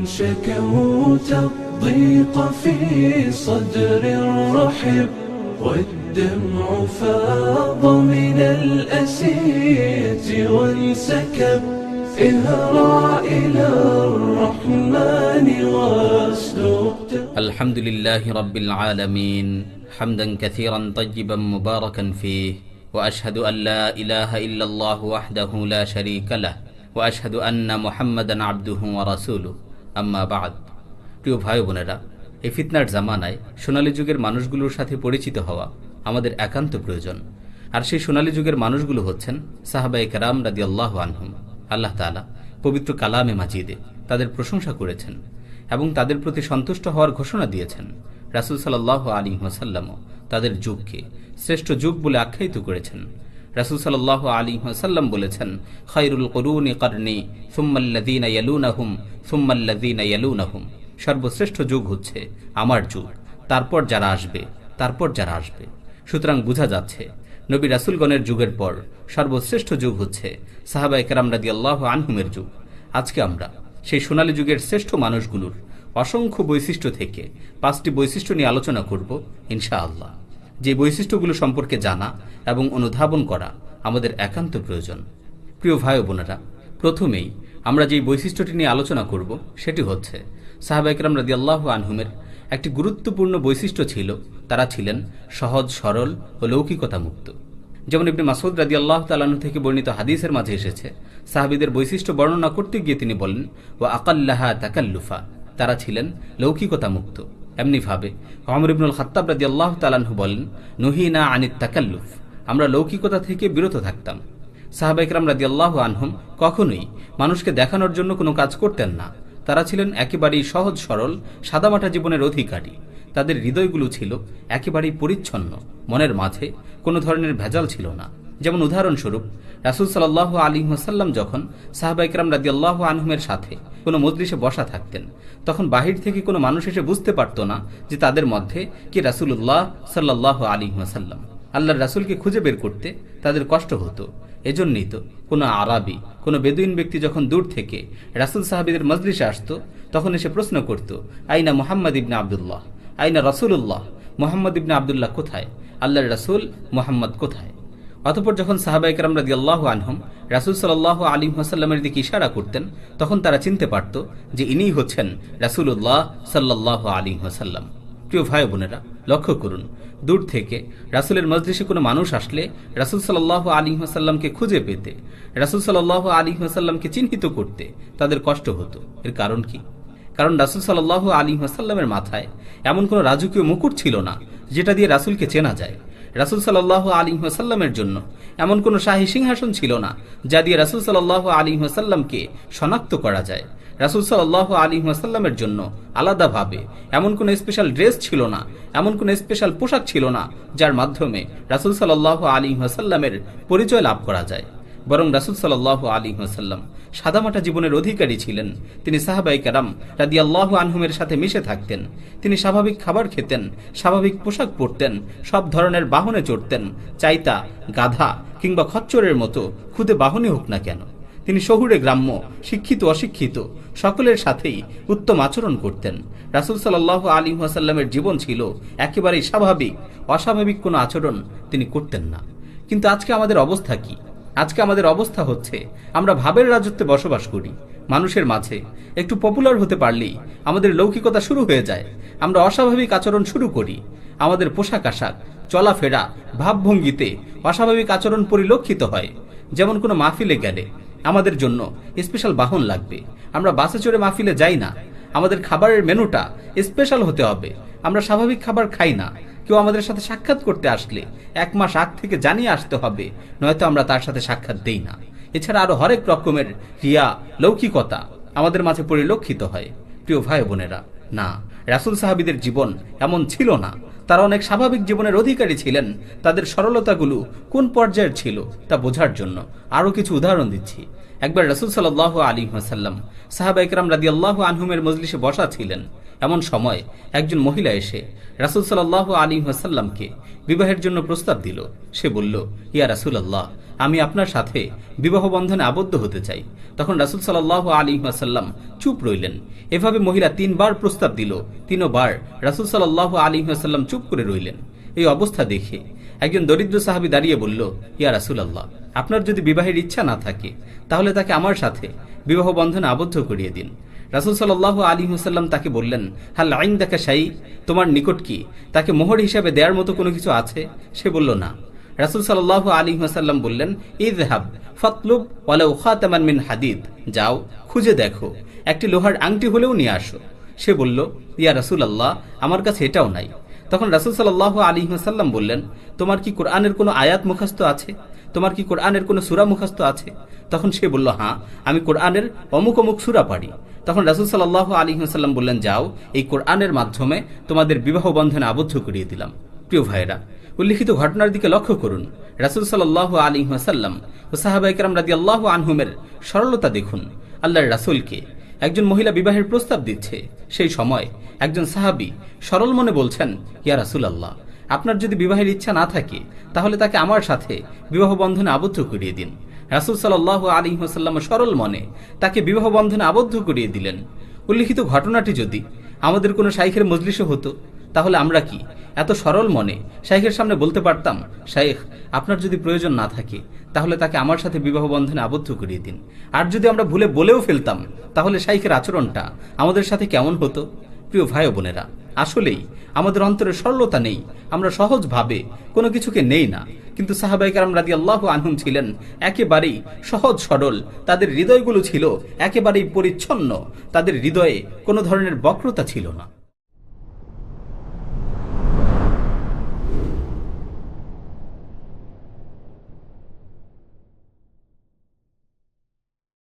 شكوت الضيق في صدر رحب والدمع فاض من الأسية وانسكب اهرع إلى الرحمن واسلك. الحمد لله رب العالمين حمدا كثيرا طيبا مباركا فيه وأشهد أن لا إله إلا الله وحده لا شريك له وأشهد أن محمدا عبده ورسوله أما بعد. প্রিয় ভাই বোনেরা, এই ফিতনার জামানায় সোনালী যুগের মানুষগুলোর সাথে পরিচিত হওয়া আমাদের একান্ত প্রয়োজন। আর সেই সোনালী যুগের মানুষগুলো হচ্ছেন সাহাবায়ে কেরাম রাদিয়াল্লাহু আনহুম। আল্লাহ তাআলা পবিত্র কালামে মাজিদে তাদের প্রশংসা করেছেন এবং তাদের প্রতি সন্তুষ্ট হওয়ার ঘোষণা দিয়েছেন। রাসূল সাল্লাল্লাহু আলাইহি ওয়াসাল্লামও তাদের যুগকে শ্রেষ্ঠ যুগ বলে আখ্যায়িত করেছেন। রাসূল সাল্লাল্লাহু আলাইহি ওয়াসাল্লাম বলেছেন, খায়রুল কুরুনি করনি সুম্মাল্লাযীনা ইয়ালুনাহুম সুম্মাল্লাযীনা ইয়ালুনাহুম। সর্বশ্রেষ্ঠ যুগ হচ্ছে আমার যুগ, তারপর যারা আসবে তারপর যারা আসবে। সুতরাং বোঝা যাচ্ছে নবী রাসূলগণের যুগের পর সর্বশ্রেষ্ঠ যুগ হচ্ছে সাহাবায়ে কেরাম রাদিয়াল্লাহু আনহুমের যুগ। আজকে আমরা সেই সোনালী যুগের শ্রেষ্ঠ মানুষগুলোর অসংখ্য বৈশিষ্ট্য থেকে 5টি বৈশিষ্ট্য নিয়ে আলোচনা করব ইনশাআল্লাহ। যে বৈশিষ্ট্যগুলো সম্পর্কে জানা এবং অনুধাবন করা আমাদের একান্ত প্রয়োজন। প্রিয় ভাই ও বোনেরা, প্রথমেই আমরা যেই বৈশিষ্ট্যটি নিয়ে আলোচনা করব সেটি হচ্ছে সাহাবায়ে কেরাম রাদিয়াল্লাহু আনহুমের একটি গুরুত্বপূর্ণ বৈশিষ্ট্য ছিল, তারা ছিলেন সহজ সরল ও লৌকিকতা মুক্ত। যেমন ইবনে মাসউদ রাদিয়াল্লাহু তাআলা আনহু থেকে বর্ণিত হাদিসের মাঝে এসেছে, সাহাবীদের বৈশিষ্ট্য বর্ণনা করতে গিয়ে তিনি বলেন, ওয়া আকাল্লাহা তাকাল্লুফা, তারা ছিলেন লৌকিকতা মুক্ত। এমনিভাবে ওমর ইবনুল খাত্তাব রাদিয়াল্লাহু তাআলা আনহু বলেন, নুহিনা আনিত তাকাল্লুফ, আমরা লৌকিকতা থেকে বিরত থাকতাম। সাহাবায়ে কেরাম রাদিয়াল্লাহু আনহুম কখনোই মানুষকে দেখানোর জন্য কোনো কাজ করতেন না। তারা ছিলেন একেবারেই সহজ সরল সাদামাটা জীবনের অধিকারী। তাদের হৃদয়গুলো ছিল একেবারেই পরিচ্ছন্ন, মনের মাঝে কোনো ধরনের ভেজাল ছিল না। যেমন উদাহরণস্বরূপ, রাসূল সাল্লাল্লাহু আলাইহি ওয়াসাল্লাম যখন সাহাবায়ে কেরাম রাদিয়াল্লাহু আনহুমের সাথে কোনো মজলিসে বসা থাকতেন, তখন বাহির থেকে কোনো মানুষ এসে বুঝতে পারত না যে তাদের মধ্যে কি রাসূলুল্লাহ সাল্লাল্লাহু আলাইহি ওয়াসাল্লাম। আল্লাহর রাসূলকে খুঁজে বের করতে তাদের কষ্ট হতো। এজন্যই তো কোনো আরাবি, কোনো বেদুইন ব্যক্তি যখন দূর থেকে রাসূল সাহাবীদের মজলিসে আসতো, তখন এসে প্রশ্ন করত, আইনা মুহাম্মদ ইবনে আব্দুল্লাহ, আইনা রাসূলুল্লাহ, মুহাম্মদ ইবনে আব্দুল্লাহ কোথায়, আল্লাহর রাসূল মুহাম্মদ কোথায়। অতঃপর যখন সাহাবায়ে কেরাম রাদিয়াল্লাহু আনহুম রাসূল সাল্লাল্লাহু আলাইহি ওয়াসাল্লামের দিকে ইশারা করতেন, তখন তারা চিনতে পারত যে ইনিই হচ্ছেন রাসূলুল্লাহ সাল্লাল্লাহু আলাইহি ওয়াসাল্লাম। প্রিয় ভাই বোনেরা, লক্ষ্য করুন, দূর থেকে রাসূলের মজলিসে কোনো মানুষ আসলে রাসূল সাল্লাল্লাহু আলাইহি ওয়াসাল্লামকে খুঁজে পেতে, রাসূল সাল্লাল্লাহু আলাইহি ওয়াসাল্লামকে চিহ্নিত করতে তাদের কষ্ট হতো। এর কারণ কি? কারণ রাসূল সাল্লাল্লাহু আলাইহি ওয়াসাল্লামের মাথায় এমন কোনো রাজকীয় মুকুট ছিল না যেটা দিয়ে রাসূলকে চেনা যায়। রাসূল সাল্লাল্লাহু আলাইহি ওয়াসাল্লামের জন্য এমন কোনো শাহী সিংহাসন ছিল না যা দিয়ে রাসূল সাল্লাল্লাহু আলাইহি ওয়াসাল্লামকে শনাক্ত করা যায়। রাসূল সাল্লাল্লাহু আলাইহি ওয়াসাল্লামের জন্য আলাদাভাবে এমন কোনো স্পেশাল ড্রেস ছিল না, এমন কোনো স্পেশাল পোশাক ছিল না যার মাধ্যমে রাসূল সাল্লাল্লাহু আলাইহি ওয়াসাল্লামের পরিচয় লাভ করা যায়। বরং রাসূল সাল্লাল্লাহু আলাইহি ওয়াসাল্লাম সাদামাটা জীবনের অধিকারী ছিলেন। তিনি সাহাবায়ে কেরাম রাদিয়াল্লাহু আনহুমের সাথে মিশে থাকতেন। তিনি স্বাভাবিক খাবার খেতেন, স্বাভাবিক পোশাক পরতেন, সব ধরনের বাহনে চড়তেন, চাইতা, গাধা কিংবা খচ্চরের মতো খুদে বাহনই হোক না কেন। তিনি শহুরে গ্রাম্য, শিক্ষিত অশিক্ষিত সকলের সাথেই উত্তম আচরণ করতেন। রাসূল সাল্লাল্লাহু আলাইহি ওয়াসাল্লামের জীবন ছিল একেবারেই স্বাভাবিক, অস্বাভাবিক কোনো আচরণ তিনি করতেন না। কিন্তু আজকে আমাদের অবস্থা কি? আজকে আমাদের অবস্থা হচ্ছে, আমরা ভাবের রাজত্বে বসবাস করি। মানুষের মাঝে একটু পপুলার হতে পারলেই আমাদের লৌকিকতা শুরু হয়ে যায়। আমরা অস্বাভাবিক আচরণ শুরু করি। আমাদের পোশাক আশাক, চলাফেরা, ভাবভঙ্গিতে অস্বাভাবিক আচরণ পরিলক্ষিত হয়। যেমন কোনো মাহফিলে গেলে আমাদের জন্য স্পেশাল বাহন লাগবে। আমরা বাসে চড়ে মাহফিলে যাই না। আমাদের খাবারের মেনুটা স্পেশাল হতে হবে। আমরা স্বাভাবিক খাবার খাই না। কেউ আমাদের সাথে সাক্ষাৎ করতে আসলে 1 মাস আগ থেকে জানিয়ে আসতে হবে, নয়তো আমরা তার সাথে সাক্ষাৎ দেই না। এছাড়া আরো হরেক রকমের রিয়া, লৌকিকতা আমাদের মাঝে পরিলক্ষিত হয়। প্রিয় ভাই বোনেরা, না, রাসূল সাহাবীদের জীবন এমন ছিল না। তারা অনেক স্বাভাবিক জীবনের অধিকারী ছিলেন। তাদের সরলতাগুলো কোন পর্যায়ের ছিল তা বোঝার জন্য আরো কিছু উদাহরণ দিচ্ছি। একবার রাসূল সাল্লাল্লাহু আলাইহি ওয়াসাল্লাম সাহাবায়ে কেরাম রাদিয়াল্লাহু আনহুমের মজলিসে বসা ছিলেন। এমন সময় একজন মহিলা এসে রাসূল সাল্লাল্লাহু আলাইহি ওয়াসাল্লামকে বিবাহের জন্য প্রস্তাব দিল। সে বলল, ইয়া রাসূলুল্লাহ, আমি আপনার সাথে বিবাহ বন্ধনে আবদ্ধ হতে চাই। তখন রাসূল সাল্লাল্লাহু আলাইহি ওয়াসাল্লাম চুপ রইলেন। এভাবে মহিলা 3 বার প্রস্তাব দিল, 3 বার রাসূল সাল্লাল্লাহু আলাইহি ওয়াসাল্লাম চুপ করে রইলেন। এই অবস্থা দেখে একজন দরিদ্র সাহাবী দাঁড়িয়ে বলল, ইয়া রাসূলুল্লাহ, আপনার যদি বিবাহের ইচ্ছা না থাকে তাহলে তাকে আমার সাথে বিবাহ বন্ধনে আবদ্ধ করিয়ে দিন। রাসূল সাল্লাল্লাহু আলাইহি ওয়াসাল্লাম তাকে বললেন, হাল ইনদাকা শাই, তোমার নিকট কি তাকে মোহর হিসাবে দেওয়ার মতো কোনো কিছু আছে? সে বলল, না। রাসূল সাল্লাল্লাহু আলাইহি ওয়াসাল্লাম বললেন, ইযহাব ফাতলুব ওয়ালাউ খাতামান মিন হাদিদ, যাও খুঁজে দেখো, একটি লোহার আংটি হলেও নিয়ে আসো। সে বলল, ইয়া রাসূলুল্লাহ, আমার কাছে এটাও নাই। তখন রাসূল সাল্লাল্লাহু আলাইহি ওয়াসাল্লাম বললেন, তোমার কি কোরআনের কোনো আয়াত মুখস্থ আছে? তোমার কি কোরআনের কোনো সূরা মুখস্থ আছে? তখন সে বলল, হ্যাঁ, আমি কোরআনের অমুক অমুক সূরা পারি। তখন রাসূল সাল্লাল্লাহু আলাইহি ওয়াসাল্লাম বললেন, যাও, এই কোরআনের মাধ্যমে তোমাদের বিবাহ বন্ধনে আবদ্ধ করিয়ে দিলাম। প্রিয় ভাইরা, উল্লিখিত ঘটনার দিকে লক্ষ্য করুন। রাসূল সাল্লাল্লাহু আলাইহি ওয়াসাল্লাম ও সাহাবায়ে কেরাম রাদিয়াল্লাহু আনহুমের সরলতা দেখুন। আল্লাহর রাসূলকে একজন মহিলা বিবাহের প্রস্তাব দিচ্ছে, সেই সময় একজন সাহাবী সরল মনে বলছেন, ইয়া রাসূলুল্লাহ, আপনার যদি বিবাহের ইচ্ছা না থাকে তাহলে তাকে আমার সাথে বিবাহ বন্ধনে আবদ্ধ করিয়ে দিন। রাসূল সাল্লাল্লাহু আলাইহি ওয়াসাল্লাম সরল মনে তাকে বিবাহ বন্ধনে আবদ্ধ করিয়ে দিলেন। উল্লিখিত ঘটনাটি যদি আমাদের কোনো শাইখের মজলিসে হতো তাহলে আমরা কি এত সরল মনে শাইখের সামনে বলতে পারতাম, শাইখ, আপনার যদি প্রয়োজন না থাকে তাহলে তাকে আমার সাথে বিবাহ বন্ধনে আবদ্ধ করিয়ে দিন? আর যদি আমরা ভুলে বলেও ফেলতাম তাহলে শাইখের আচরণটা আমাদের সাথে কেমন হতো? প্রিয় ভাই ও বোনেরা, আসলেই আমাদের অন্তরে সরলতা নেই, আমরা সহজভাবে কোনো কিছুকে নেই না। কিন্তু সাহাবায়ে কেরাম রাদিয়াল্লাহু আনহুম ছিলেন একেবারেই সহজ সরল, তাদের হৃদয়গুলো ছিল একেবারেই পরিচ্ছন্ন, তাদের হৃদয়ে কোনো ধরনের বক্রতা ছিল না।